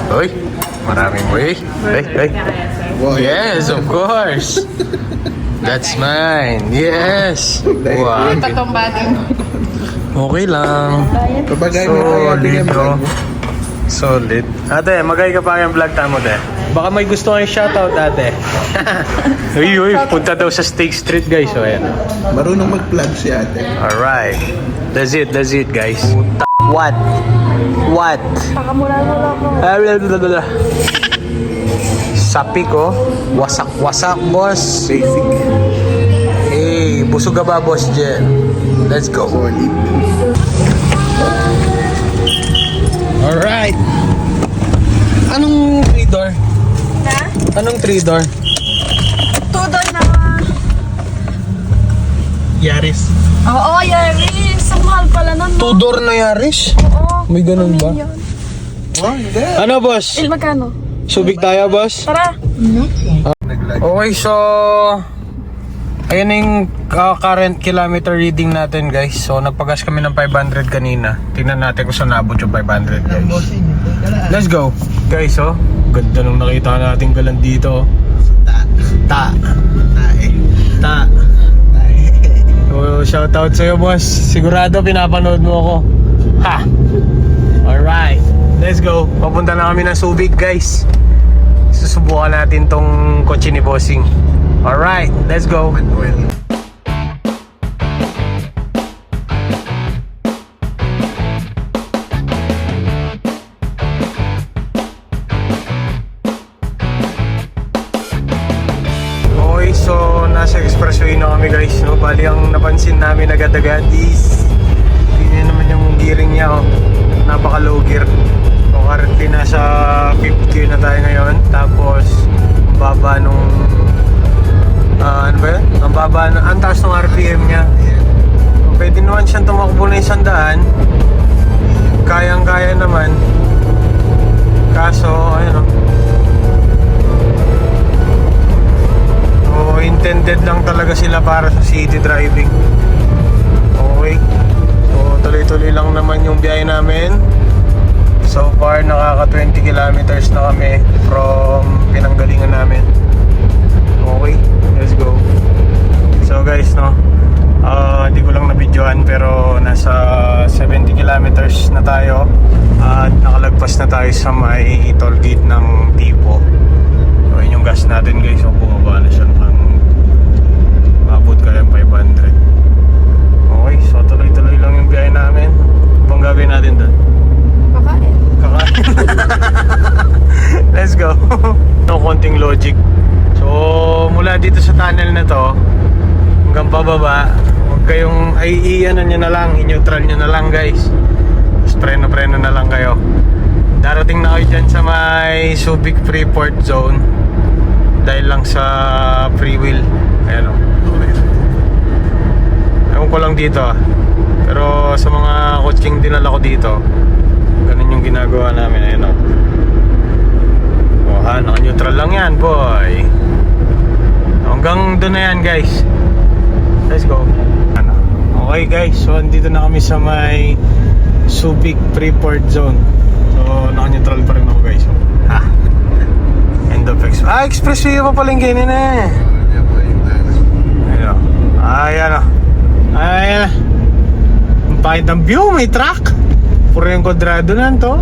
Uy, maraming way. Hey. Yes, of course. That's mine. Yes. Wow. Tatong bating. Okay lang. Kapagay mo tayo, bigyan mo. Solid. Ate, magay ka pa yung vlog tamo, te. Baka may gusto kayong shoutout, ate. Uy, punta daw sa Steak Street, guys. So, ayan. Marunong mag-vlog si ate. Alright. That's it, guys. What? Pakamura-mura ko. Sapi ko. Wasak, boss. Basic. Hey, busog ka ba, boss Jen? Let's go. Solid. Alright. Anong 3-door? Ha? Anong 3-door? Tudor na. Yaris. Oo, Yaris. Ang mahal pala nun. 2-door na Yaris? Oo. May ganun ba? Yun. Oh, hindi. Ano, boss? Magkano? Subic tayo, boss? Tara. Okay, so ayun na yung current kilometer reading natin, guys. So nagpagas kami ng 500 kanina. Tingnan natin kung saan nabot yung 500, guys. Let's go. Guys, oh, ganda nung nakita natin galan dito. Ta. So shoutout sa'yo, boss. Sigurado pinapanood mo ako. Ha. Alright, let's go. Papunta na kami ng Subic, guys. Susubukan natin tong kotse ni Bossing. Alright, let's go. Okay, so nasa expressway na kami, guys. No? Bali ang napansin namin agad-agad is tingnan naman yung gearing niya. Oh. Napaka-low gear. So currently nasa 5th gear na tayo ngayon. Tapos ang baba nung ano ba yun? Ang taas ng RPM niya. Pwede naman siyang tumakbo na 100. Kayang-kaya naman. Kaso, ayun o. So, intended lang talaga sila para sa city driving. Okay. So, tuloy-tuloy lang naman yung biyahe namin. So far, nakaka 20 kilometers na kami from pinanggalingan namin. Okay, let's go. So guys, no, hindi ko lang na-videoan pero nasa 70 kilometers na tayo at nakalagpas na tayo sa may toll gate ng Tipo. So yun yung gas natin, guys. So bumaba na siya ng abot kaya 500. Okay, so tuloy-tuloy lang yung biyahe namin. Anong gagawin natin doon? Kakain. Let's go. No konting logic. So mula dito sa tunnel na to hanggang pababa, huwag kayong ano nyo na lang, i-neutral nyo na lang, guys. Tapos preno na lang kayo. Darating na kayo dyan sa may Subic Freeport Zone dahil lang sa free wheel. Ayan o. Ewan ko lang dito pero sa mga coaching dinala ko dito, ganun yung ginagawa namin. Ayan o. Naka-neutral lang yan, boy. Hanggang doon na yan, guys. Let's go. Okay, guys. So, andito na kami sa may Subic Freeport Zone. So, naka-neutral pa rin ako, guys. So, end of express. Expressway pa pala yung ganyan eh. Ayan o. Ayan o. Ang pahit ng view. May truck. Puro yung kwadrado na to.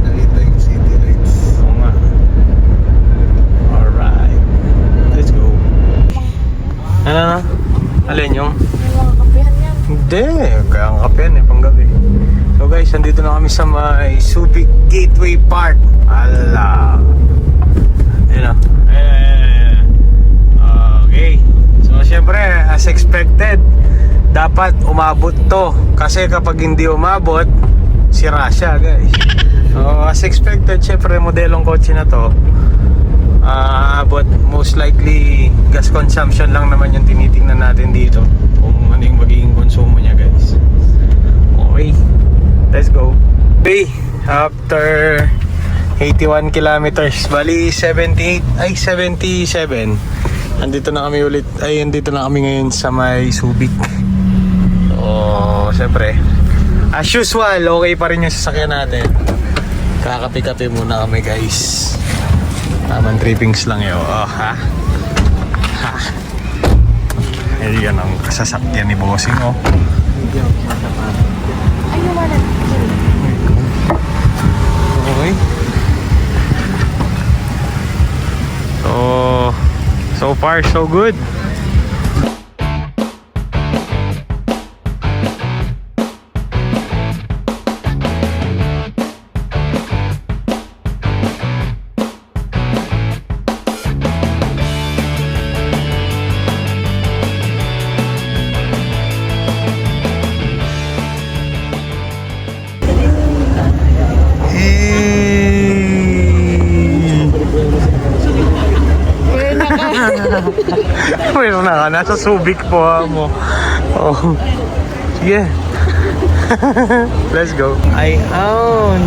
Nakita yung city lights. Oo nga. Alright. Let's go. Ano? Alin yung? May mga kapihan yan. Hindi. Kaya ang kapihan eh. Panggabi. So guys, nandito na kami sa may Subic Gateway Park. Ala. Ayan o. Okay. So syempre, as expected, dapat umabot to. Kasi kapag hindi umabot, sira siya, guys. So as expected, syempre modelong kotse na to, but most likely gas consumption lang naman yung tinitingnan natin dito, kung ano yung magiging konsumo niya, guys. Okay, let's go. Okay, after 81 kilometers, bali 77. Andito na kami ulit, andito na kami ngayon sa may Subic. So, syempre, as usual, okay pa rin yung sasakyan natin. Kakape-kape muna kami guys. Tamang trippings lang yun. Oh, ha? Ha? Ayan ang kasasakyan ni Bossing, oh. Ay, naman. Okay. So far so good. Mayroon na ka, nasa Subic po mo. Oh. Sige. Let's go. I own.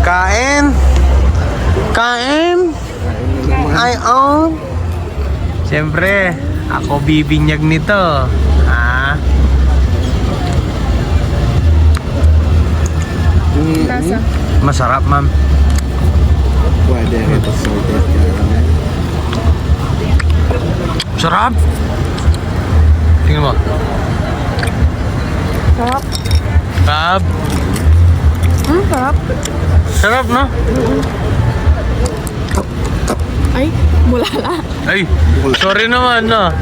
Kain. Kain. I own. Siyempre, ako bibinyag nito. Ha? Lasa. Masarap, ma'am. Pwede ito sorted caramel. Sarap. Tingnan mo. Sarap. Sarap. Sarap. Sarap, no? Ay, mulala. Ay, sorry naman, no?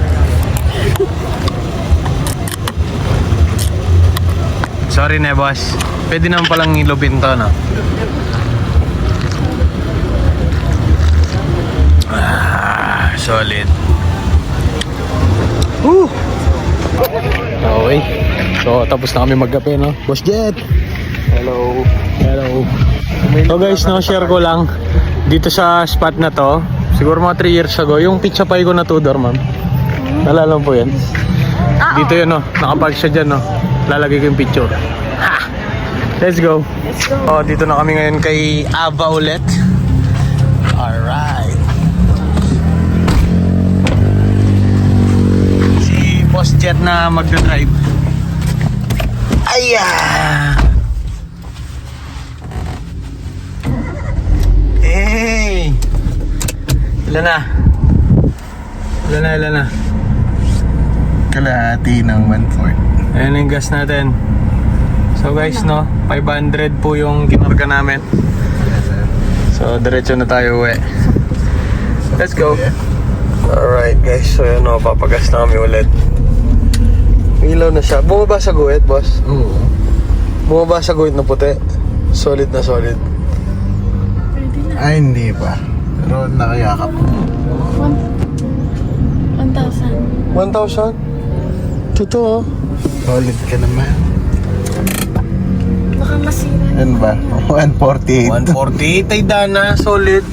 Sorry na, boss. Pwede naman palang ilubin to, no? Ah, solid. Woo! Okay. So, tapos na kami magkape, no? Boss Jet! Hello. Hello. So guys, no, share ko lang dito sa spot na to. Siguro mga 3 years ago, yung pizza pie ko na Tudor, ma'am. Nalala mo po yan? Dito yun, no? Nakapark siya dyan, no? Lalagay ko yung picture. Ha! Let's go. Let's go. Oh, dito na kami ngayon kay Ava ulit. Alright. Si Boss Jet na magdadrive. Ayan! Hey! Ilan na? Ilan na? Kalahati ng 1/4. Ayan yung gas natin. So guys, no, 500 po yung kinarga namin. So diretso na tayo uwi. Let's go. Alright guys, so yun, no, papagas na kami ulit. Ilaw na siya. Bumaba sa guhit, boss? Oo. Bumaba sa guhit na puti. Solid na solid. Pwede na. Ay, hindi pa. Pero nakayakap. 1,000. 1,000? Totoo. Solid ka naman. Baka masira. Yan ba? 148. 148 ay dana, solid.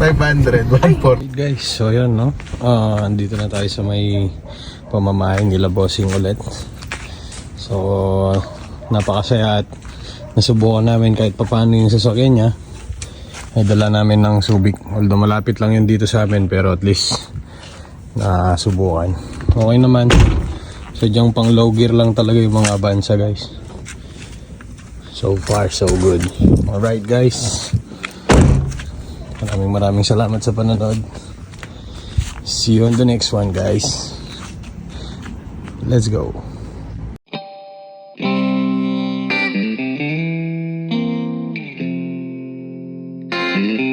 500. 140. Guys, so yun, no? Andito na tayo sa may pamamahay nila Bossing ulit. So, napakasaya at nasubukan namin kahit papaano yung sasakyan niya. Ay dala namin ng Subic. Although malapit lang yun dito sa amin, pero at least nasubukan. Okay naman. Sadyang pang low gear lang talaga yung mga Avanza, guys. So far, so good. Alright, guys. Maraming salamat sa panonood. See you on the next one, guys. Let's go. Thank you.